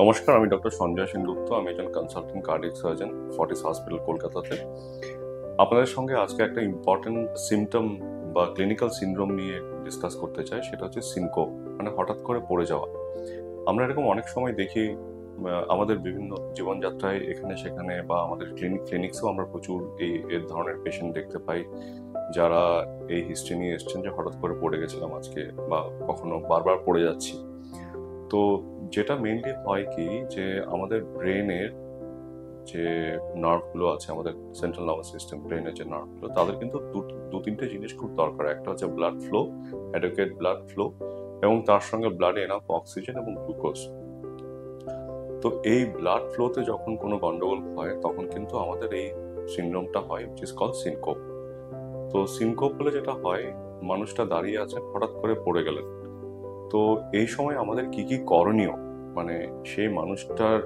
নমস্কার, আমি ডক্টর সঞ্জয় সেনগুপ্ত। আমি একজন consultant cardiac surgeon, Fortis hospital, কলকাতাতে। আপনাদের সঙ্গে আজকে একটা ইম্পর্টেন্ট সিমটম বা ক্লিনিক্যাল সিনড্রোম নিয়ে ডিসকাস করতে চাই। সেটা হচ্ছে সিনকোপ, মানে হঠাৎ করে পড়ে যাওয়া। আমরা এরকম অনেক সময় দেখি আমাদের বিভিন্ন জীবনযাত্রায়, এখানে সেখানে বা আমাদের ক্লিনিক্সেও আমরা প্রচুর এর ধরনের পেশেন্ট দেখতে পাই, যারা এই হিস্ট্রি নিয়ে এসছেন যে হঠাৎ করে পড়ে গেছিলাম আজকে, বা কখনো বারবার পড়ে যাচ্ছি। তো যেটা মেইনলি হয় কি, যে আমাদের ব্রেনের যে নার্ভগুলো আছে, আমাদের সেন্ট্রাল নার্ভাস সিস্টেম, ব্রেনের যে নার্ভগুলো, তাদের কিন্তু দু তিনটে জিনিস খুব দরকার। একটা হচ্ছে ব্লাড ফ্লো, অ্যাডোকেট ব্লাড ফ্লো, এবং তার সঙ্গে ব্লাডে এনাফ অক্সিজেন এবং গ্লুকোজ। তো এই ব্লাড ফ্লোতে যখন কোনো গন্ডগোল হয়, তখন কিন্তু আমাদের এই সিনড্রোমটা হয়, which is called সিনকোপ। তো সিনকোপ হলে যেটা হয়, মানুষটা দাঁড়িয়ে আছে, হঠাৎ করে পড়ে গেলেন। তো এই সময় আমাদের কি কি করণীয়, মানে সেই মানুষটার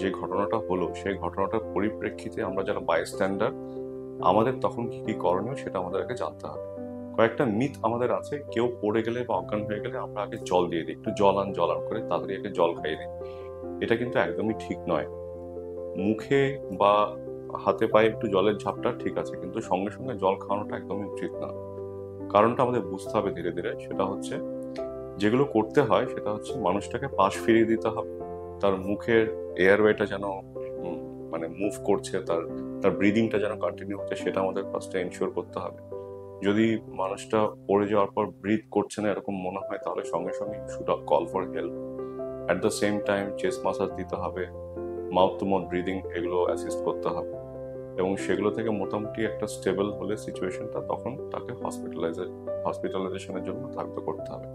যে ঘটনাটা হলো, সেই ঘটনাটার পরিপ্রেক্ষিতে আমরা যারা বাইস্ট্যান্ডার, আমাদের তখন কি কি করণীয় সেটা আমাদেরকে জানতে হবে। কয়েকটা মিথ আমাদের আছে। কেউ পড়ে গেলে বা অজ্ঞান হয়ে গেলে আমরা আগে জল দিয়ে দিই, একটু জল আন করে তাড়াতাড়ি আগে জল খাইয়ে দিই। এটা কিন্তু একদমই ঠিক নয়। মুখে বা হাতে পায়ে একটু জলের ঝাপটা ঠিক আছে, কিন্তু সঙ্গে সঙ্গে জল খাওয়ানোটা একদমই উচিত না। কারণটা আমাদের বুঝতে হবে ধীরে ধীরে। সেটা হচ্ছে, যেগুলো করতে হয় সেটা হচ্ছে মানুষটাকে পাশ ফিরিয়ে দিতে হবে। তার মুখের এয়ারওয়েটা যেন মানে মুভ করছে, তার তার ব্রিদিংটা যেন কন্টিনিউ হচ্ছে, সেটা আমাদের ফার্স্টে এনশিওর করতে হবে। যদি মানুষটা পড়ে যাওয়ার পর ব্রিথ করছে না এরকম মনে হয়, তাহলে সঙ্গে সঙ্গে should call for help. At the same time chest massage দিতে হবে, মাউথ টু মাউথ ব্রিদিং, এগুলো অ্যাসিস্ট করতে হবে। এবং সেগুলো থেকে মোটামুটি একটা স্টেবল হলে সিচুয়েশনটা, তখন তাকে হসপিটালাইজেশনের জন্য থাকতে করতে হবে।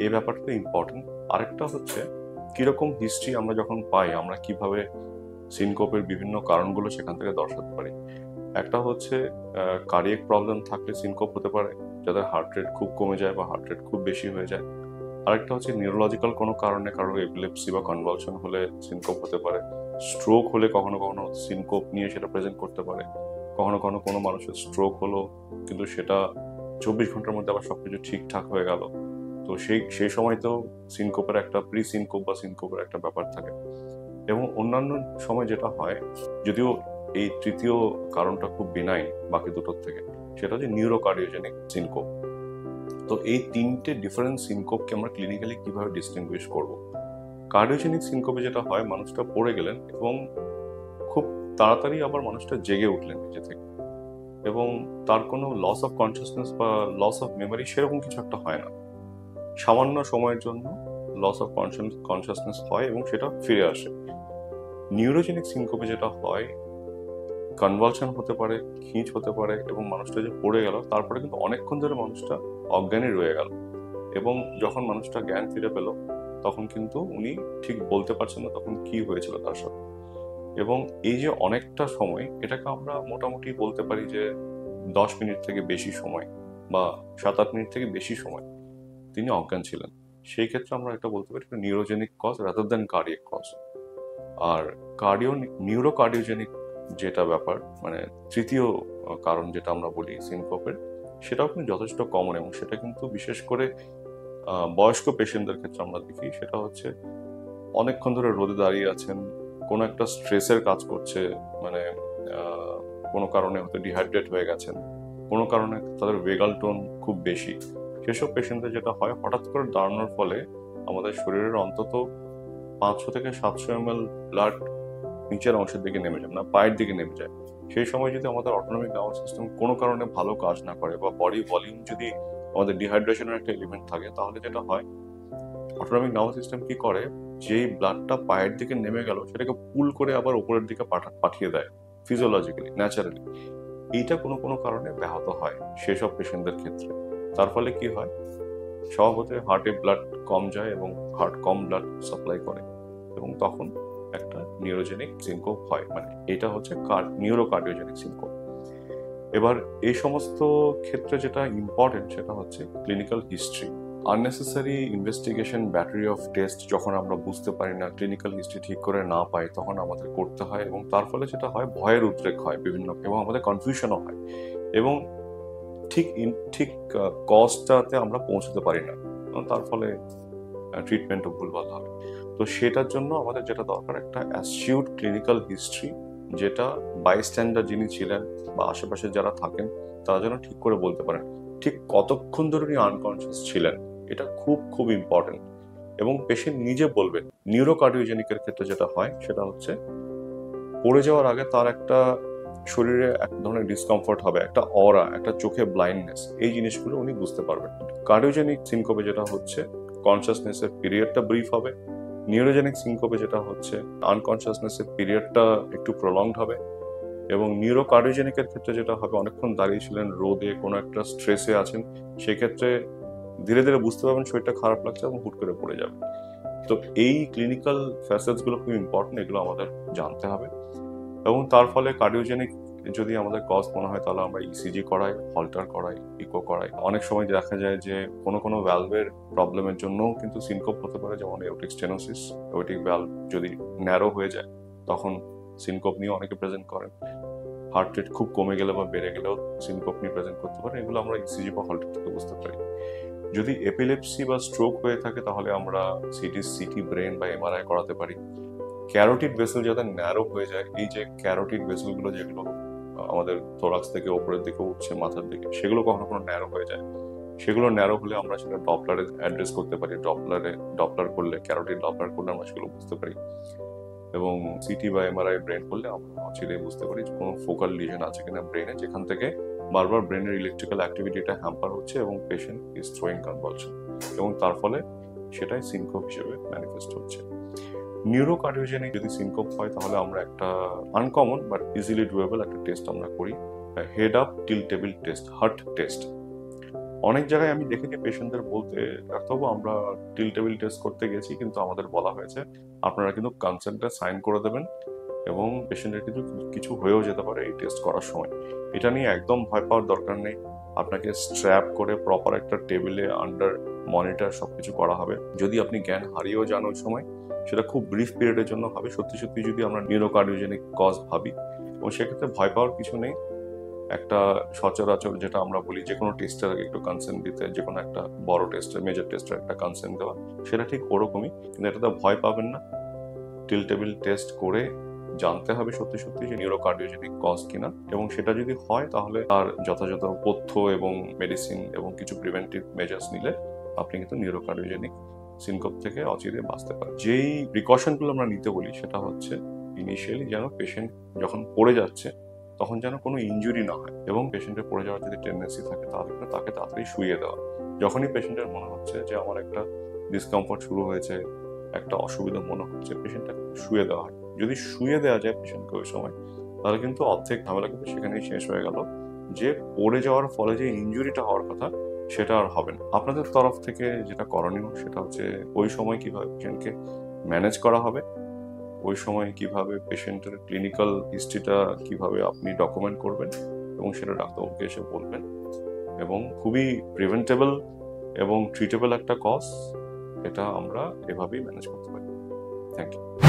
এই ব্যাপারটা ইম্পর্টেন্ট। আরেকটা হচ্ছে, কিরকম হিস্ট্রি আমরা যখন পাই, আমরা কিভাবে সিনকোপের বিভিন্ন কারণগুলো সেখান থেকে দর্শাতে পারি। একটা হচ্ছে কার্ডিয়াক প্রবলেম থাকলে সিনকোপ হতে পারে, যাদের হার্ট রেট খুব কমে যায় বা হার্ট রেট খুব বেশি হয়ে যায়। আরেকটা হচ্ছে নিউরোলজিক্যাল কোনো কারণে, কারো এপিলেপসি বা কনভালশন হলে সিনকোপ হতে পারে। স্ট্রোক হলে কখনো কখনো সিনকোপ নিয়ে সেটা প্রেজেন্ট করতে পারে। কখনো কখনো কোনো মানুষের স্ট্রোক হলো, কিন্তু সেটা 24 ঘন্টার মধ্যে আবার সবকিছু ঠিকঠাক হয়ে গেল। তো সেই সময় তো সিনকোপের একটা প্রি সিনকোপ বা সিনকোপের একটা ব্যাপার থাকে। এবং অন্যান্য সময় যেটা হয়, যদিও এই তৃতীয় কারণটা খুব বিনাইন বাকি দুটোর থেকে, সেটা হচ্ছে নিউরোকার্ডিওজেনিক সিনকোপ। তো এই তিনটে ডিফারেন্ট সিনকোপকে আমরা ক্লিনিক্যালি কিভাবে ডিস্টিংগুইশ করব। কার্ডিওজেনিক সিনকোপে যেটা হয়, মানুষটা পড়ে গেলেন এবং খুব তাড়াতাড়ি আবার মানুষটা জেগে উঠলেন নিজে থেকে, এবং তার কোনো লস অফ কনসিয়াসনেস বা লস অফ মেমোরি সেরকম কিছু একটা হয় না। সামান্য সময়ের জন্য লস অফ কনসিয়াসনেস হয় এবং সেটা ফিরে আসে। নিউরোজেনিক সিনকোপে যেটা হয়, কনভালশন হতে পারে, খিঁচ হতে পারে, এবং মানুষটা যে পড়ে গেল তারপরে কিন্তু অনেকক্ষণ ধরে মানুষটা অজ্ঞানই রয়ে গেল, এবং যখন মানুষটা জ্ঞান ফিরে পেল, তখন কিন্তু উনি ঠিক বলতে পারছেন না তখন কি হয়েছিল তার সাথে। এবং এই যে অনেকটা সময়, এটাকে আমরা মোটামুটি বলতে পারি যে 10 মিনিট থেকে বেশি সময় বা 7-8 মিনিট থেকে বেশি সময় তিনি অজ্ঞান ছিলেন। সেই ক্ষেত্রে আমরা এটা বলতে পারি neurogenic cause rather than cardiac cause. আর নিউরোকার্ডিওজেনিক যেটা ব্যাপার, মানে তৃতীয় কারণ যেটা আমরা বলি সিনকোপের, সেটাও কিন্তু যথেষ্ট কমন, এবং সেটা কিন্তু বিশেষ করে বয়স্ক পেশেন্টদের ক্ষেত্রে আমরা দেখি। সেটা হচ্ছে, অনেকক্ষণ ধরে রোদে দাঁড়িয়ে আছেন, কোনো একটা স্ট্রেসের কাজ করছে, মানে কোনো কারণে হয়তো ডিহাইড্রেট হয়ে গেছেন, কোনো কারণে তাদের ভেগাল টোন খুব বেশি। সেসব পেশেন্টদের যেটা হয়, হঠাৎ করে দাঁড়ানোর ফলে আমাদের শরীরের অন্তত 500 থেকে 700 ml ব্লাড নিচের অংশের দিকে নেমে যায়, না পায়ের দিকে নেমে যায়। সেই সময় যদি আমাদের অটোনমিক নার্ভাস সিস্টেম কোনো কারণে ভালো কাজ না করে, বা বডি ভলিউম যদি আমাদের ডিহাইড্রেশনের একটা এলিমেন্ট থাকে, তাহলে যেটা হয়, অটোনমিক নার্ভাস সিস্টেম কি করে, যেই ব্লাডটা পায়ের দিকে নেমে গেল সেটাকে পুল করে আবার উপরের দিকে পাঠিয়ে দেয়, ফিজিওলজিক্যালি, ন্যাচারালি। এইটা কোনো কোনো কারণে ব্যাহত হয় সেসব পেশেন্টদের ক্ষেত্রে। তার ফলে কি হয়, স্বভাবতই হার্টে ব্লাড কম যায় এবং হার্ট কম ব্লাড সাপ্লাই করে, এবং তখন একটা নিউরোজেনিক সিনকোপ হয়। মানে এটা হচ্ছে নিউরোকার্ডিওজেনিক সিনকোপ। এবার এই সমস্ত ক্ষেত্রে যেটা ইম্পর্টেন্ট, সেটা হচ্ছে clinical history. Unnecessary investigation, battery of test যখন আমরা বুঝতে পারি না, ক্লিনিক্যাল হিস্ট্রি ঠিক করে না পাই, তখন আমাদের করতে হয়, এবং তার ফলে যেটা হয়, ভয়ের উদ্রেক হয় বিভিন্ন, এবং আমাদের কনফিউশনও হয়, এবং ঠিক কজটাতে আমরা পৌঁছতে পারি না, তার ফলে ট্রিটমেন্টও ভুলভাল হবে। তো সেটার জন্য আমাদের যেটা দরকার একটা অ্যাসিউড ক্লিনিক্যাল হিস্ট্রি, যেটা বাইস্ট্যান্ডার যিনি ছিলেন বা আশেপাশে যারা থাকেন তারা যেন ঠিক করে বলতে পারেন ঠিক কতক্ষণ ধরে উনি আনকনসিয়াস ছিলেন। এটা খুব খুব ইম্পর্টেন্ট। এবং পেশেন্ট নিজে বলবে। নিউরোকার্ডিওজেনিকের ক্ষেত্রে যেটা হয় সেটা হচ্ছে পড়ে যাওয়ার আগে তার একটা শরীরে এক ধরনের ডিসকমফর্ট হবে, একটা অরা, একটা চোখে ব্লাইন্ডনেস, এই জিনিসগুলো উনি বুঝতে পারবেন। কার্ডিওজেনিক সিনকোপে যেটা হচ্ছে কনসিয়াসনেসের পিরিয়ডটা ব্রিফ হবে, নিউরোজেনিক সিনকোপে যেটা হচ্ছে আনকনসিয়াসনেসের পিরিয়ডটা একটু প্রলংড হবে, এবং নিউরোকার্ডিওজেনিকের ক্ষেত্রে যেটা হবে অনেকক্ষণ দাঁড়িয়ে ছিলেন রোদে, কোনো একটা স্ট্রেসে আছেন, সেক্ষেত্রে ধীরে ধীরে বুঝতে পারবেন শরীরটা খারাপ লাগছে এবং হুট করে পড়ে যাবে। তো এই ক্লিনিক্যাল ফ্যাসেটস গুলো খুব ইম্পর্টেন্ট, এগুলো আমাদের জানতে হবে। এবং তার ফলে কার্ডিওজেনিক যদি আমাদের কজ মনে হয় তাহলে আমরা ইসিজি করাই, হল্টার করাই, ইকো করাই। অনেক সময় দেখা যায় যে কোনো কোনো ভ্যালভের প্রবলেমের জন্যও কিন্তু সিনকোপ হতে পারে, যেমন এওটিক স্টেনোসিস। এওটিক ভ্যালভ যদি ন্যারো হয়ে যায় তখন সিনকোপ নিয়ে অনেকে প্রেজেন্ট করেন। হার্ট রেট খুব কমে গেলে বা বেড়ে গেলেও সিনকোপ নিয়ে প্রেজেন্ট করতে পারে। এগুলো আমরা ইসিজি বা হল্টার থেকে বুঝতে পারি। যদি এপিলেপসি বা স্ট্রোক হয়ে থাকে তাহলে আমরা সিটি ব্রেন বা এমআরআই করাতে পারি। ক্যারোটিড ভেসেল যাতে ন্যারো হয়ে যায়, এই যে ক্যারোটিড ভেসেলগুলো যেগুলো আমাদের থোরাক্স থেকে ওপরের দিকে উঠছে মাথার দিকে, সেগুলো কখনো কখনো ন্যারো হয়ে যায়। সেগুলো ন্যারো হলে আমরা সেটা ডপলারে অ্যাড্রেস করতে পারি। ডপলার করলে, ক্যারোটিড ডপলার করলে আমরা সেগুলো বুঝতে পারি। এবং সিটি বা এমআরআই ব্রেন করলে আমরা অচিরেই বুঝতে পারি যে কোনো ফোকাল লিজন আছে কিনা ব্রেনে, যেখান থেকে বারবার ব্রেনের ইলেকট্রিক্যাল অ্যাক্টিভিটিটা হ্যাম্পার হচ্ছে এবং পেশেন্ট ইজ থ্রোয়িং কনভালশন, এবং তার ফলে সেটাই সিনকোপ হিসেবে ম্যানিফেস্ট হচ্ছে। নিউরোকার্ডিওজেনিক যদি সিনকোপ হয় তাহলে আমরা একটা আনকমন বাট ইজিলি ডুয়েবল একটা টেস্ট আমরা করি, head up tilt table test, heart test. অনেক জায়গায় আমি দেখেছি পেশেন্টদের বলতে, ডাক্তারবাবু আমরা টিলটেবিল টেস্ট করতে গেছি কিন্তু আমাদের বলা হয়েছে আপনারা কিন্তু কনসেন্টে সাইন করে দেবেন এবং পেশেন্টের কিন্তু কিছু হয়েও যেতে পারে এই টেস্ট করার সময়। এটা নিয়ে একদম ভয় পাওয়ার দরকার নেই। আপনাকে স্ট্র্যাপ করে প্রপার একটা টেবিলে আন্ডার মনিটর সবকিছু করা হবে। যদি আপনি জ্ঞান হারিয়েও যান ওই সময়, সেটা খুব ব্রিফ পিরিয়ডের জন্য হবে। সত্যি সত্যি যদি আমরা নিউরোকার্ডিওজেনিক কজ ভাবি, এবং সেক্ষেত্রে ভয় পাওয়ার কিছু নেই। একটা সচরাচর যেটা আমরা বলি যে কোনো টেস্টের আগে একটু কনসেন্ট দিতে, যে কোনো একটা বড় টেস্টের, মেজর টেস্টের একটা কনসেন্ট দেওয়া, সেটা ঠিক ওরকমই। কিন্তু এটাতে ভয় পাবেন না। টিলটেবিল টেস্ট করে জানতে হবে সত্যি সত্যি যে নিউরোকার্ডিওজেনিক কজ কিনা, এবং সেটা যদি হয় তাহলে তার যথাযথ পথ্য এবং মেডিসিন এবং কিছু প্রিভেন্টিভ মেজার্স নিলে আপনি কিন্তু নিউরোকার্ডিওজেনিক সিনকোপ থেকে অচিরে বাঁচতে পারেন। যেই প্রিকশনগুলো আমরা নিতে বলি সেটা হচ্ছে ইনিশিয়ালি যেন পেশেন্ট যখন পড়ে যাচ্ছে তখন যেন কোনো ইনজুরি না হয়, এবং পেশেন্টের পড়ে যাওয়ার যদি টেন্ডেন্সি থাকে তাহলে তাকে তাড়াতাড়ি শুইয়ে দেওয়া। যখনই পেশেন্টের মনে হচ্ছে যে আমার একটা ডিসকমফর্ট শুরু হয়েছে, একটা অসুবিধা মনে হচ্ছে, পেশেন্টটাকে শুয়ে দেওয়া হয়। যদি শুয়ে দেওয়া যায় পেশেন্টকে ওই সময়, তাহলে কিন্তু অর্ধেক ঝামেলা কিন্তু সেখানেই শেষ হয়ে গেল। যে পড়ে যাওয়ার ফলে যে ইনজুরিটা হওয়ার কথা সেটা আর হবে না। আপনাদের তরফ থেকে যেটা করণীয় সেটা হচ্ছে ওই সময় কিভাবে পেশেন্টকে ম্যানেজ করা হবে, ওই সময় কিভাবে পেশেন্টের ক্লিনিক্যাল হিস্ট্রিটা কিভাবে আপনি ডকুমেন্ট করবেন এবং সেটা ডাক্তারবাবুকে এসে বলবেন। এবং খুবই প্রিভেন্টেবল এবং ট্রিটেবল একটা কজ, এটা আমরা এভাবেই ম্যানেজ করতে পারি। Thank you.